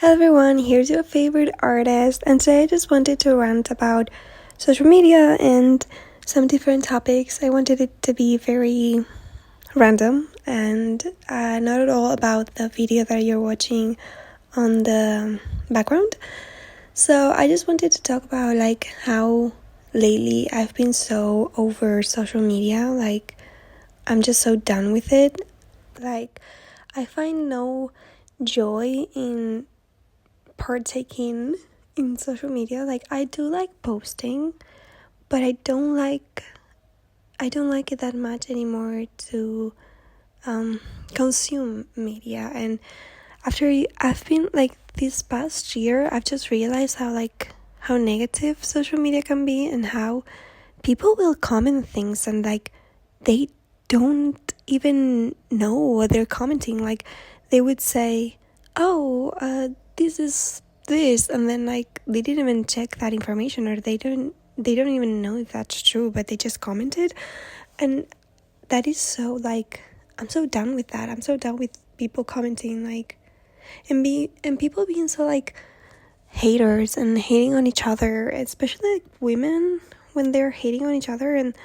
Hello everyone, here's your favorite artist, and today I just wanted to rant about social media and some different topics. I wanted it to be very random and not at all about the video that you're watching on the background. So I just wanted to talk about how lately I've been so over social media. I'm just so done with it. I find no joy in partaking in social media. I do like posting, but I don't like it that much anymore to consume media. And I've been this past year, I've just realized how negative social media can be, and how people will comment things and they don't even know what they're commenting. They would say, oh, this is this, and then they didn't even check that information, or they don't even know if that's true, but they just commented. And that is so I'm so done with that. I'm so done with people commenting and people being so haters and hating on each other, especially women when they're hating on each other. And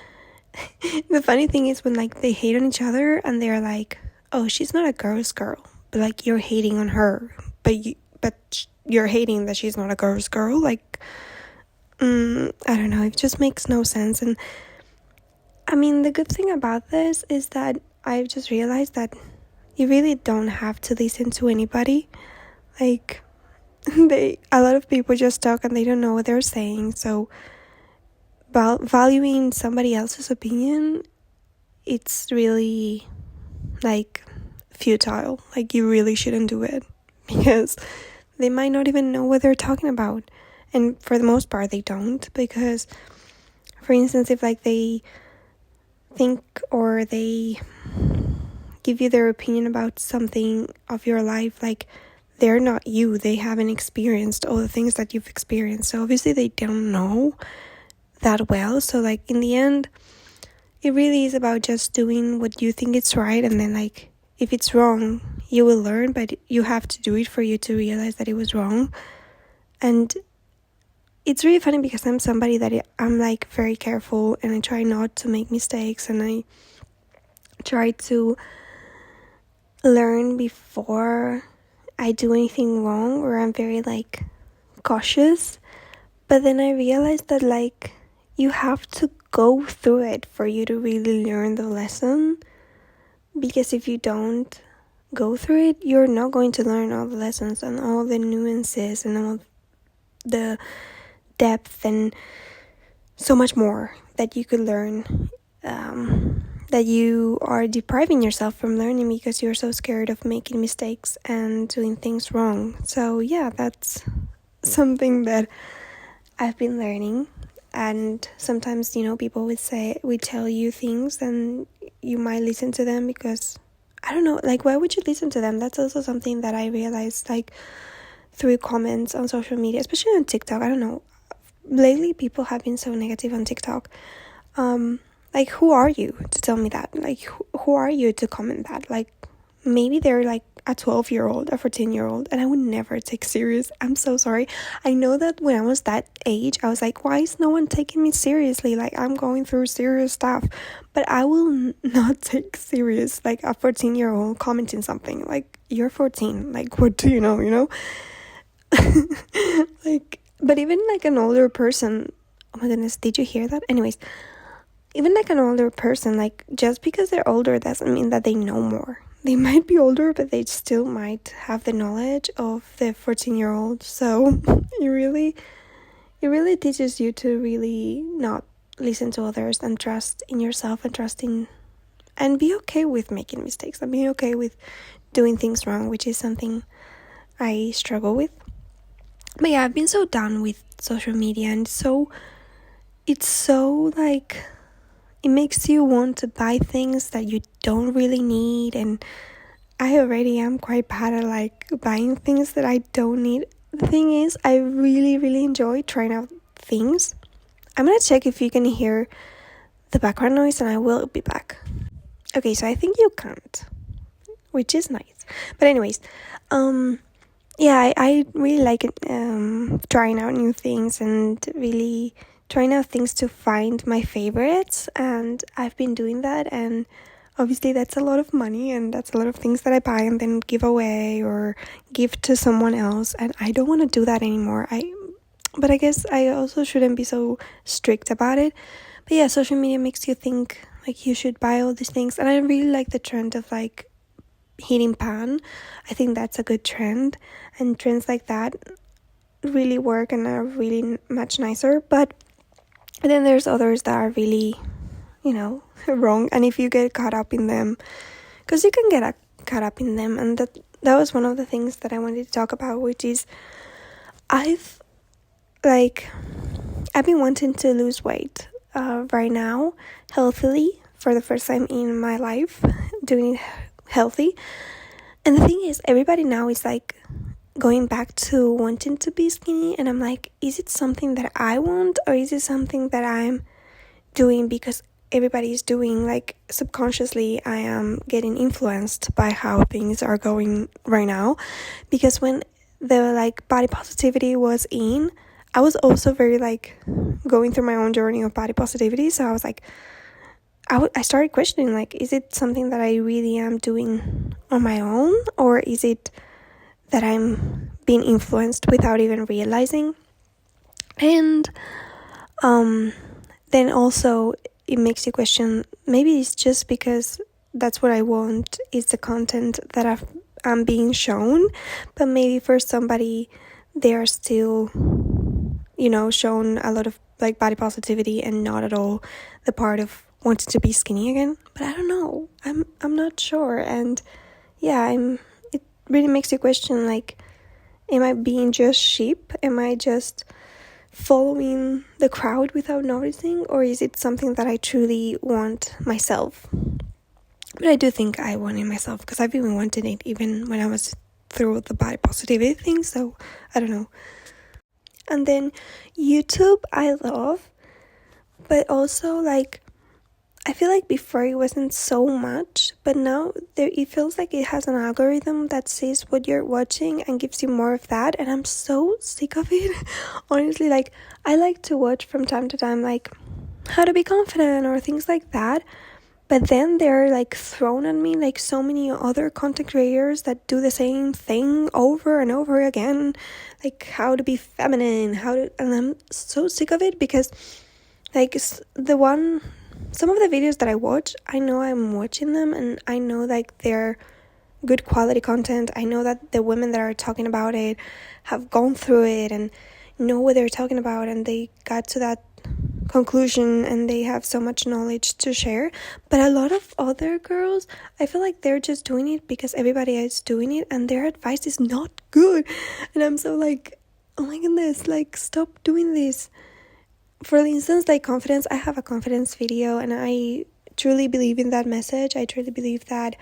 the funny thing is when they hate on each other and they're like, oh, she's not a girl's girl, but you're hating on her, but you're hating that she's not a girl's girl. I don't know, it just makes no sense. And I mean, the good thing about this is that I've just realized that you really don't have to listen to anybody. A lot of people just talk and they don't know what they're saying. So valuing somebody else's opinion, it's really futile. You really shouldn't do it, because they might not even know what they're talking about. And for the most part they don't, because for instance, if they think or they give you their opinion about something of your life, they're not you. They haven't experienced all the things that you've experienced, so obviously they don't know that well. So in the end, it really is about just doing what you think is right, and then if it's wrong, you will learn, but you have to do it for you to realize that it was wrong. And it's really funny because I'm somebody that I'm very careful, and I try not to make mistakes, and I try to learn before I do anything wrong, or I'm very cautious. But then I realized that you have to go through it for you to really learn the lesson, because if you don't go through it, you're not going to learn all the lessons and all the nuances and all the depth and so much more that you could learn, that you are depriving yourself from learning because you're so scared of making mistakes and doing things wrong. So yeah, that's something that I've been learning. And sometimes, people would tell you things and you might listen to them because, I don't know, why would you listen to them? That's also something that I realized through comments on social media, especially on TikTok. I don't know, lately people have been so negative on TikTok. Who are you to tell me that? Who are you to comment that? Maybe they're a 12-year-old, a 14-year-old, and I would never take serious. I'm so sorry. I know that when I was that age, I was why is no one taking me seriously? I'm going through serious stuff, but I will not take serious a 14-year-old commenting something. You're 14, what do you know? But even an older person, oh my goodness, did you hear that? Anyways, even an older person, just because they're older doesn't mean that they know more. They might be older, but they still might have the knowledge of the 14-year-old. So it really teaches you to really not listen to others and trust in yourself and and be okay with making mistakes and being okay with doing things wrong, which is something I struggle with. But yeah, I've been so done with social media, and it's so it makes you want to buy things that you don't really need. And I already am quite bad at buying things that I don't need. The thing is, I really, really enjoy trying out things. I'm gonna check if you can hear the background noise, and I will be back. Okay, so I think you can't, which is nice. But anyways, yeah, I really like it, trying out new things and really trying out things to find my favorites. And I've been doing that. And obviously, that's a lot of money and that's a lot of things that I buy and then give away or give to someone else. And I don't want to do that anymore. But I guess I also shouldn't be so strict about it. But yeah, social media makes you think like you should buy all these things. And I really like the trend of like heating pan. I think that's a good trend, and trends like that really work and are really much nicer. But then there's others that are really, wrong. And if you get caught up in them, because you can get caught up in them, and that was one of the things that I wanted to talk about, which is I've I've been wanting to lose weight right now, healthily, for the first time in my life, doing it healthy. And the thing is, everybody now is like going back to wanting to be skinny, and I'm like, is it something that I want, or is it something that I'm doing because everybody is doing? Like, subconsciously I am getting influenced by how things are going right now, because when the like body positivity was in, I was also very like going through my own journey of body positivity. So I was like, I started questioning, like, is it something that I really am doing on my own, or is it that I'm being influenced without even realizing? And then also it makes you question, maybe it's just because that's what I want, is the content that I'm being shown, but maybe for somebody they are still shown a lot of like body positivity and not at all the part of wanting to be skinny again. But I don't know, I'm not sure. And yeah, it really makes you question, like, am I being just sheep? Am I just following the crowd without noticing, or is it something that I truly want myself? But I do think I want it myself, because I've been wanting it even when I was through the body positivity thing. So I don't know. And then YouTube I love, but also like I feel like before it wasn't so much, but now it feels like it has an algorithm that says what you're watching and gives you more of that, and I'm so sick of it. Honestly, like, I like to watch from time to time like how to be confident or things like that, but then they're like thrown at me like so many other content creators that do the same thing over and over again, like how to be feminine, and I'm so sick of it, because like some of the videos that I watch, I know I'm watching them and I know like they're good quality content. I know that the women that are talking about it have gone through it and know what they're talking about, and they got to that conclusion and they have so much knowledge to share. But a lot of other girls, I feel like they're just doing it because everybody is doing it and their advice is not good. And I'm so like, oh my goodness, like, stop doing this. For instance, like confidence, I have a confidence video and I truly believe in that message. I truly believe that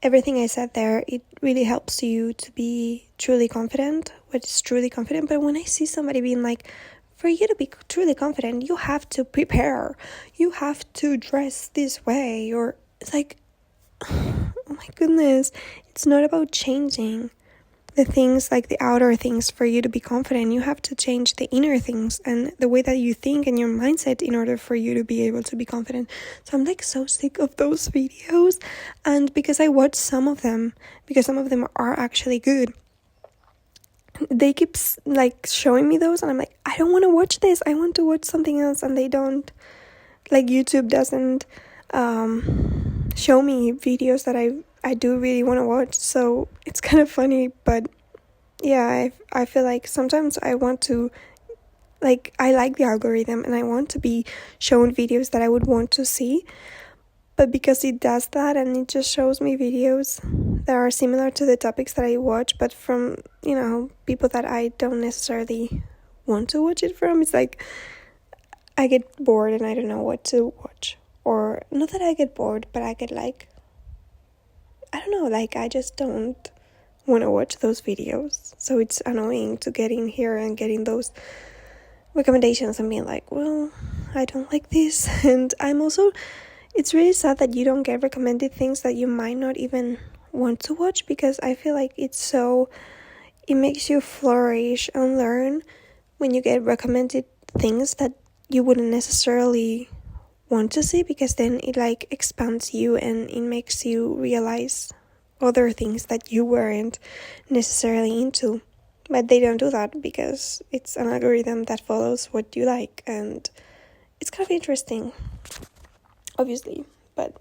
everything I said there, it really helps you to be truly confident, what is truly confident. But when I see somebody being like, for you to be truly confident, you have to prepare, you have to dress this way, or it's like, oh my goodness, it's not about changing the things, like the outer things, for you to be confident. You have to change the inner things and the way that you think and your mindset in order for you to be able to be confident. So I'm like so sick of those videos, and because I watch some of them, because some of them are actually good, they keep like showing me those and I'm like, I don't want to watch this, I want to watch something else. And they don't, like, YouTube doesn't show me videos that I do really want to watch. So it's kind of funny. But yeah, I feel like sometimes I want to, like, I like the algorithm and I want to be shown videos that I would want to see, but because it does that and it just shows me videos that are similar to the topics that I watch, but from, people that I don't necessarily want to watch it from, it's like I get bored and I don't know what to watch. Or not that I get bored, but I get like, I don't know, like I just don't want to watch those videos. So it's annoying to get in here and getting those recommendations and being like, well, I don't like this. And I'm also, it's really sad that you don't get recommended things that you might not even want to watch, because I feel like it's so it makes you flourish and learn when you get recommended things that you wouldn't necessarily want to see, because then it like expands you and it makes you realize other things that you weren't necessarily into. But they don't do that because it's an algorithm that follows what you like, and it's kind of interesting, obviously, but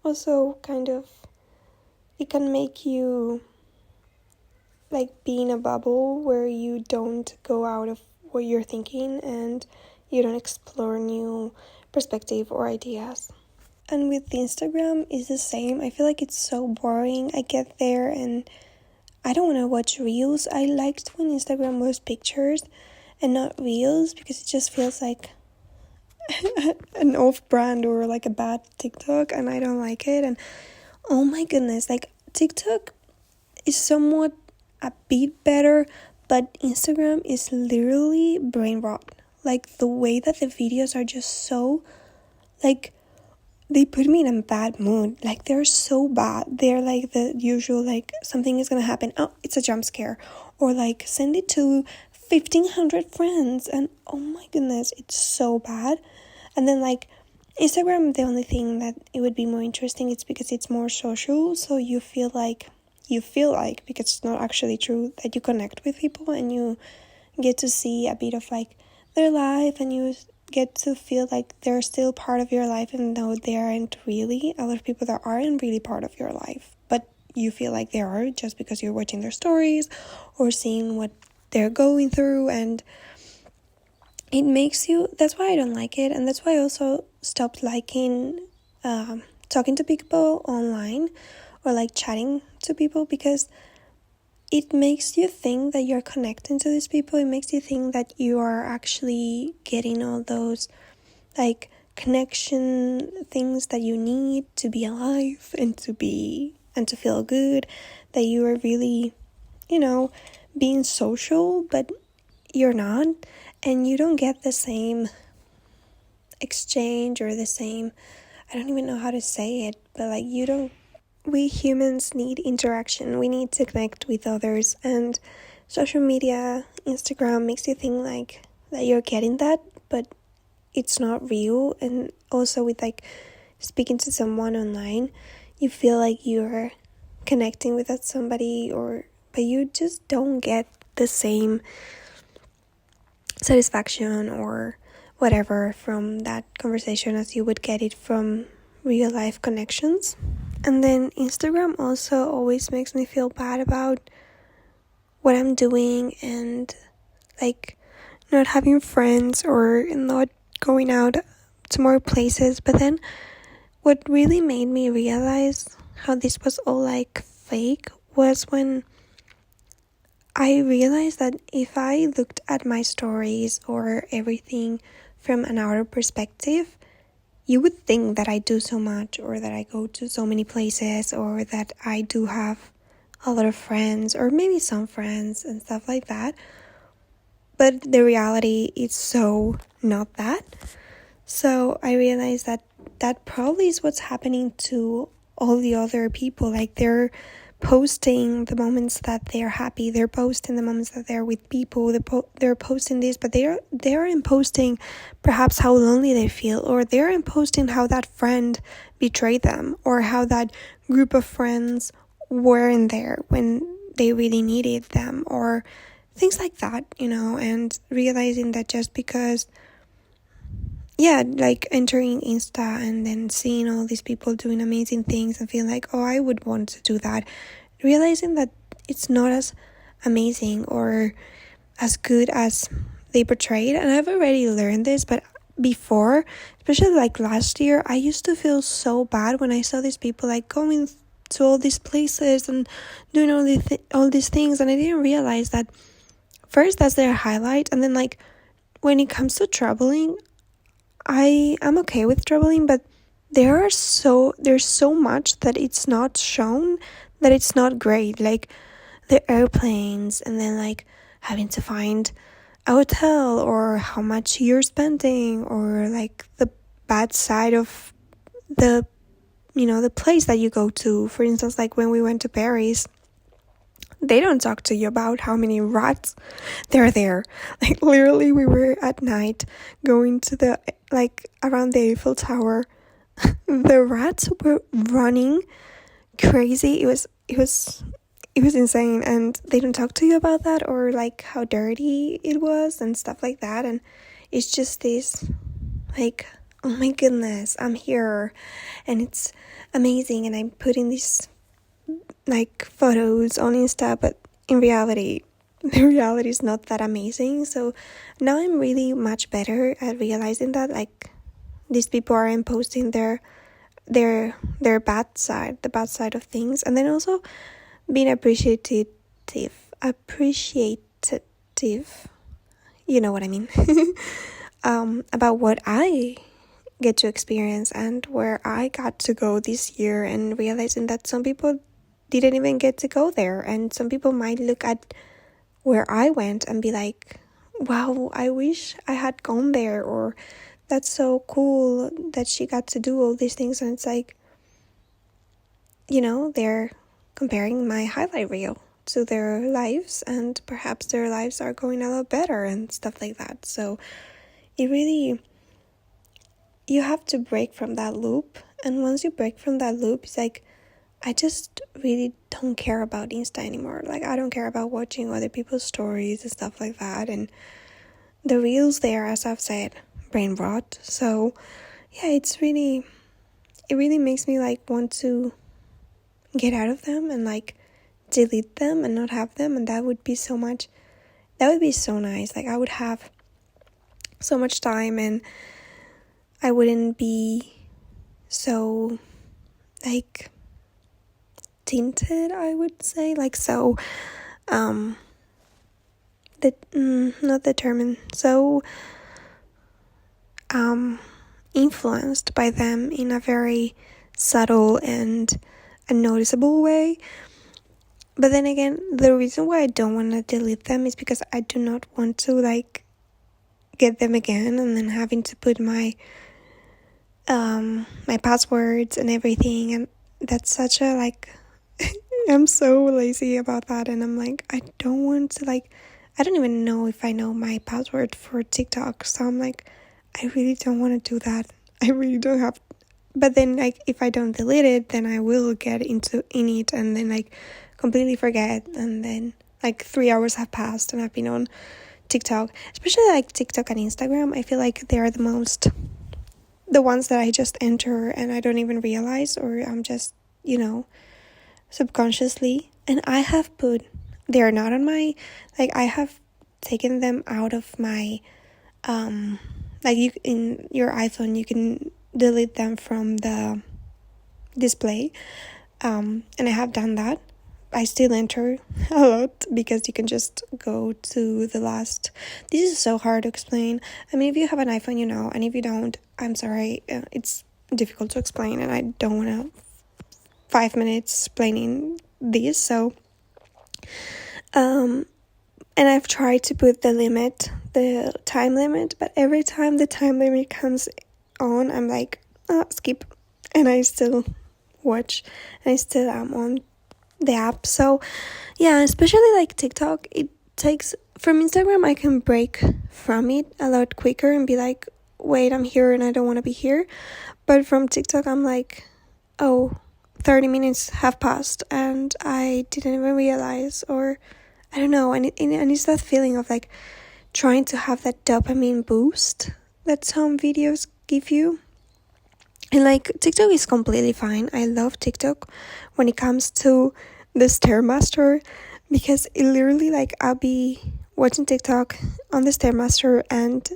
also kind of, it can make you like be in a bubble where you don't go out of what you're thinking and you don't explore new perspective or ideas. And with Instagram, it's the same. I feel like it's so boring. I get there and I don't want to watch reels. I liked when Instagram was pictures and not reels, because it just feels like an off-brand or like a bad TikTok, and I don't like it. And oh my goodness, like TikTok is somewhat a bit better, but Instagram is literally brain rot. Like the way that the videos are just so, like, they put me in a bad mood. Like they're so bad. They're like the usual, like something is gonna happen. Oh, it's a jump scare. Or like send it to 1,500 friends. And oh my goodness, it's so bad. And then like Instagram, the only thing that it would be more interesting is because it's more social. So you feel like, because it's not actually true, that you connect with people and you get to see a bit of like their life, and you get to feel like they're still part of your life, even though they aren't really. A lot of people that aren't really part of your life, but you feel like they are just because you're watching their stories or seeing what they're going through, and it makes you, that's why I don't like it. And that's why I also stopped liking talking to people online or like chatting to people, because it makes you think that you're connecting to these people. It makes you think that you are actually getting all those like connection things that you need to be alive and to feel good, that you are really, being social, but you're not, and you don't get the same exchange or the same, I don't even know how to say it, but like we humans need interaction. We need to connect with others, and social media, Instagram, makes you think like that you're getting that, but it's not real. And also with like speaking to someone online, you feel like you're connecting with that somebody, but you just don't get the same satisfaction or whatever from that conversation as you would get it from real life connections. And then Instagram also always makes me feel bad about what I'm doing and like not having friends or not going out to more places. But then what really made me realize how this was all like fake was when I realized that if I looked at my stories or everything from an outer perspective, you would think that I do so much, or that I go to so many places, or that I do have a lot of friends, or maybe some friends and stuff like that. But the reality is so not that. So I realized that probably is what's happening to all the other people. Like they're posting the moments that they're happy, they're posting the moments that they're with people, they're posting this, but they aren't posting perhaps how lonely they feel, or they aren't posting how that friend betrayed them, or how that group of friends weren't there when they really needed them, or things like that, and realizing that just because like entering Insta and then seeing all these people doing amazing things and feeling like, oh, I would want to do that. Realizing that it's not as amazing or as good as they portrayed. And I've already learned this, but before, especially like last year, I used to feel so bad when I saw these people like going to all these places and doing all these things. And I didn't realize that first that's their highlight. And then like when it comes to traveling, I'm okay with traveling, but there's so much that it's not shown, that it's not great. Like the airplanes, and then like having to find a hotel, or how much you're spending, or like the bad side of the place that you go to. For instance, like when we went to Paris, they don't talk to you about how many rats they're there. Like, literally, we were at night going to the, like, around the Eiffel Tower. The rats were running crazy. It was insane, and they don't talk to you about that, or like how dirty it was and stuff like that. And it's just this, like, oh my goodness, I'm here and it's amazing, and I'm putting these like photos on Insta, but in reality, the reality is not that amazing. So now I'm really much better at realizing that, like, these people are imposing their bad side, the bad side of things, and then also being appreciative, you know what I mean, about what I get to experience and where I got to go this year, and realizing that some people didn't even get to go there, and some people might look at where I went and be like, wow, I wish I had gone there, or that's so cool that she got to do all these things. And it's like, they're comparing my highlight reel to their lives, and perhaps their lives are going a lot better and stuff like that. So you have to break from that loop. And once you break from that loop, it's like, I just really don't care about Insta anymore. Like, I don't care about watching other people's stories and stuff like that. And the reels there, as I've said, brain rot. So yeah, it really makes me like want to get out of them and like delete them and not have them. And that would be so nice. Like, I would have so much time, and I wouldn't be so like tinted, I would say, like, so not determined, so influenced by them in a very subtle and unnoticeable way. But then again, the reason why I don't want to delete them is because I do not want to like get them again and then having to put my my passwords and everything. And that's such a like I'm so lazy about that, and I'm like, I don't want to, like, I don't even know if I know my password for TikTok, so I'm like, I really don't want to do that. I really don't have, but then like if I don't delete it, then I will get in it and then like completely forget, and then like 3 hours have passed and I've been on TikTok. Especially like TikTok and Instagram, I feel like they're the ones that I just enter and I don't even realize, or I'm just, subconsciously. And they are not on my, like, I have taken them out of my, like, you in your iPhone, you can delete them from the display, and I have done that. I still enter a lot because you can just go to the last. This is so hard to explain. I mean, if you have an iPhone, and if you don't, I'm sorry, it's difficult to explain, and I don't want to 5 minutes explaining this. So, and I've tried to put the time limit, but every time the time limit comes on, I'm like, skip, and I still watch, and I still am on the app. So yeah, especially like TikTok, it takes, from Instagram I can break from it a lot quicker and be like, wait, I'm here and I don't want to be here. But from TikTok, I'm like, 30 minutes have passed and I didn't even realize, or I don't know. And it's that feeling of like trying to have that dopamine boost that some videos give you. And like TikTok is completely fine. I love TikTok when it comes to the Stairmaster, because it literally, like, I'll be watching TikTok on the Stairmaster and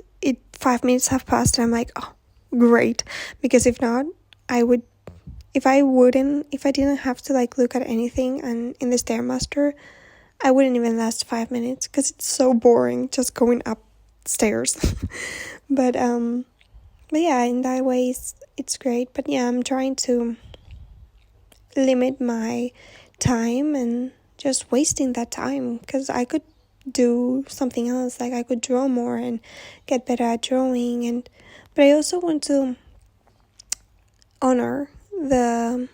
5 minutes have passed and I'm like, oh, great. Because if not, if I didn't have to like look at anything and in the Stairmaster, I wouldn't even last 5 minutes because it's so boring just going upstairs. But yeah, in that way it's great. But yeah, I'm trying to limit my time and just wasting that time, because I could do something else. Like, I could draw more and get better at drawing, but I also want to honor the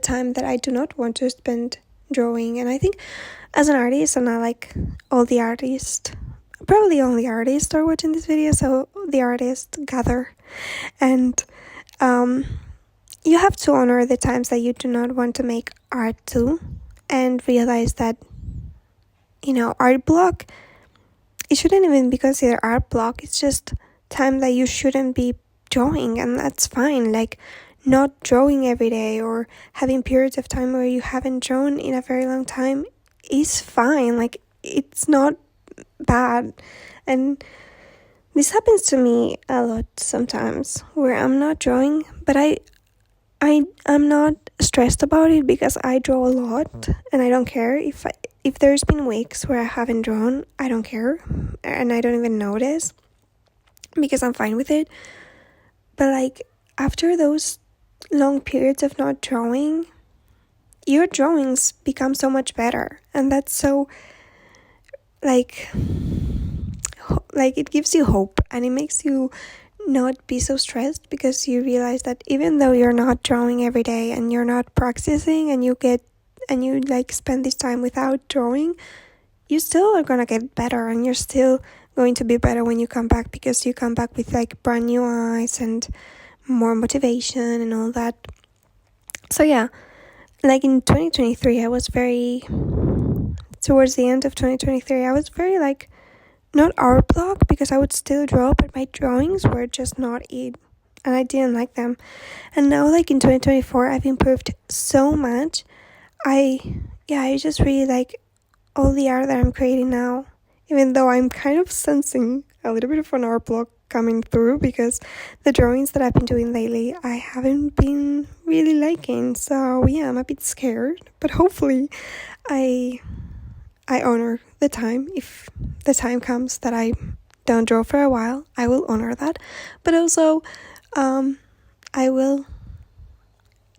time that I do not want to spend drawing. And I think as an artist, and I like all the artists, probably only artists are watching this video, so the artists gather. And you have to honor the times that you do not want to make art too, and realize that, art block, it shouldn't even be considered art block. It's just time that you shouldn't be drawing, and that's fine. Like, not drawing every day or having periods of time where you haven't drawn in a very long time is fine. Like, it's not bad. And this happens to me a lot sometimes, where I'm not drawing, but I'm not stressed about it because I draw a lot, and I don't care if there's been weeks where I haven't drawn. I don't care, and I don't even notice because I'm fine with it. But like, after those long periods of not drawing, your drawings become so much better, and that's so like it gives you hope, and it makes you not be so stressed, because you realize that even though you're not drawing every day and you're not practicing, and you like spend this time without drawing, you still are gonna get better, and you're still going to be better when you come back, because you come back with like brand new eyes and more motivation and all that. So yeah, like in 2023, towards the end of 2023, I was very like, not art block, because I would still draw, but my drawings were just not it, and I didn't like them. And now, like in 2024, I've improved so much. I just really like all the art that I'm creating now, even though I'm kind of sensing a little bit of an art block coming through, because the drawings that I've been doing lately, I haven't been really liking. So yeah, I'm a bit scared, but hopefully I honor the time. If the time comes that I don't draw for a while, I will honor that. But also, I will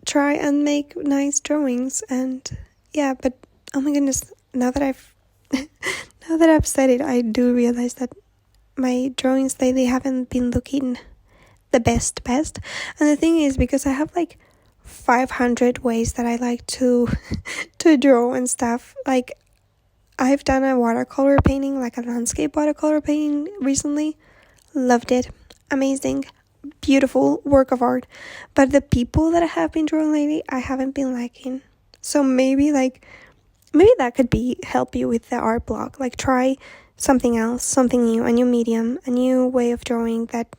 try and make nice drawings. And yeah, but oh my goodness, now that I've said it, I do realize that my drawings lately haven't been looking the best. And the thing is, because I have like 500 ways that I like to draw and stuff. Like, I've done a watercolor painting, like a landscape watercolor painting recently. Loved it. Amazing. Beautiful work of art. But the people that I have been drawing lately, I haven't been liking. So maybe that could help you with the art block. Like, try something else, something new, a new medium, a new way of drawing that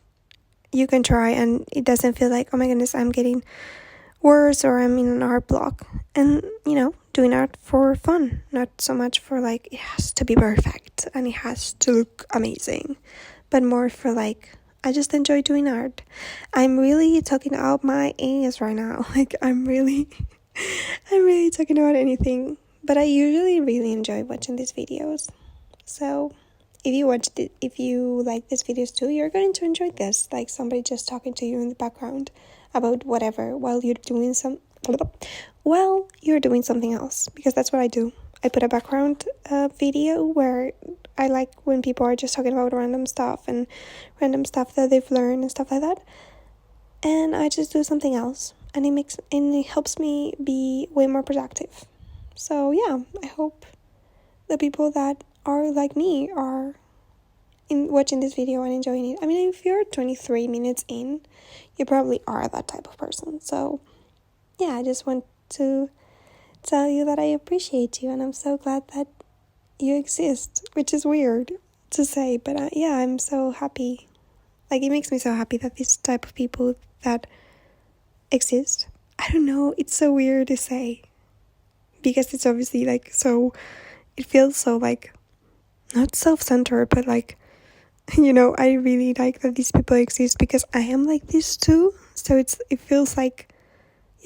you can try, and it doesn't feel like, oh my goodness, I'm getting worse or I'm in an art block. And doing art for fun, not so much for like it has to be perfect and it has to look amazing, but more for like, I just enjoy doing art. I'm really talking out my ass right now. Like, I'm really talking about anything, but I usually really enjoy watching these videos. So if you like these videos too, you're going to enjoy this, like somebody just talking to you in the background about whatever while you're doing something else, because that's what I do. I put a background video where I like when people are just talking about random stuff that they've learned and stuff like that, and I just do something else, and it helps me be way more productive. So yeah, I hope the people that are like me are watching this video and enjoying it. I mean, if you're 23 minutes in, you probably are that type of person. So yeah, I just want to tell you that I appreciate you, and I'm so glad that you exist, which is weird to say, but I'm so happy. Like, it makes me so happy that this type of people that exist. I don't know, it's so weird to say, because it's obviously like, so it feels so like not self-centered, but like, I really like that these people exist, because I am like this too. So it feels like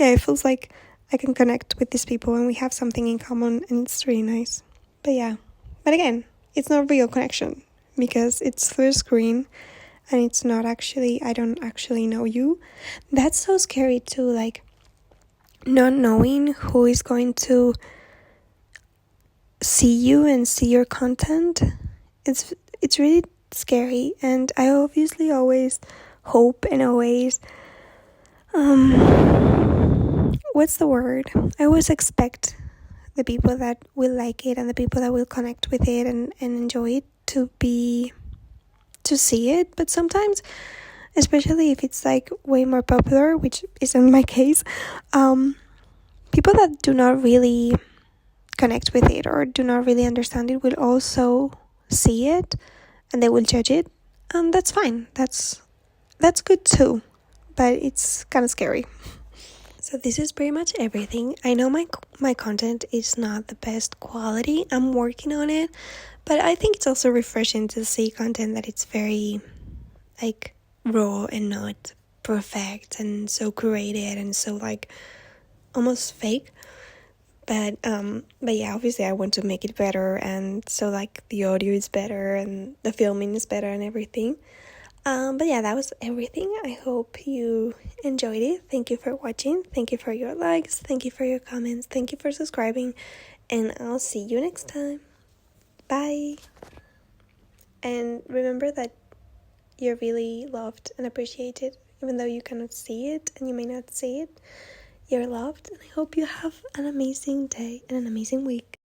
I can connect with these people and we have something in common, and it's really nice. But again, it's not real connection, because it's through a screen and it's not actually, I don't actually know you. That's so scary too, like not knowing who is going to see you and see your content. It's really scary, and I obviously always hope and always what's the word? I always expect the people that will like it and the people that will connect with it and enjoy it to see it. But sometimes, especially if it's like way more popular, which isn't my case, people that do not really connect with it or do not really understand it will also see it and they will judge it, and that's fine. That's good too, but it's kind of scary. So this is pretty much everything. I know my content is not the best quality. I'm working on it, but I think it's also refreshing to see content that it's very like raw and not perfect and so curated and so like almost fake. But yeah, obviously I want to make it better, and so like the audio is better and the filming is better and everything. But yeah, that was everything. I hope you enjoyed it. Thank you for watching. Thank you for your likes. Thank you for your comments. Thank you for subscribing. And I'll see you next time. Bye. And remember that you're really loved and appreciated, even though you cannot see it and you may not see it. You're loved, and I hope you have an amazing day and an amazing week.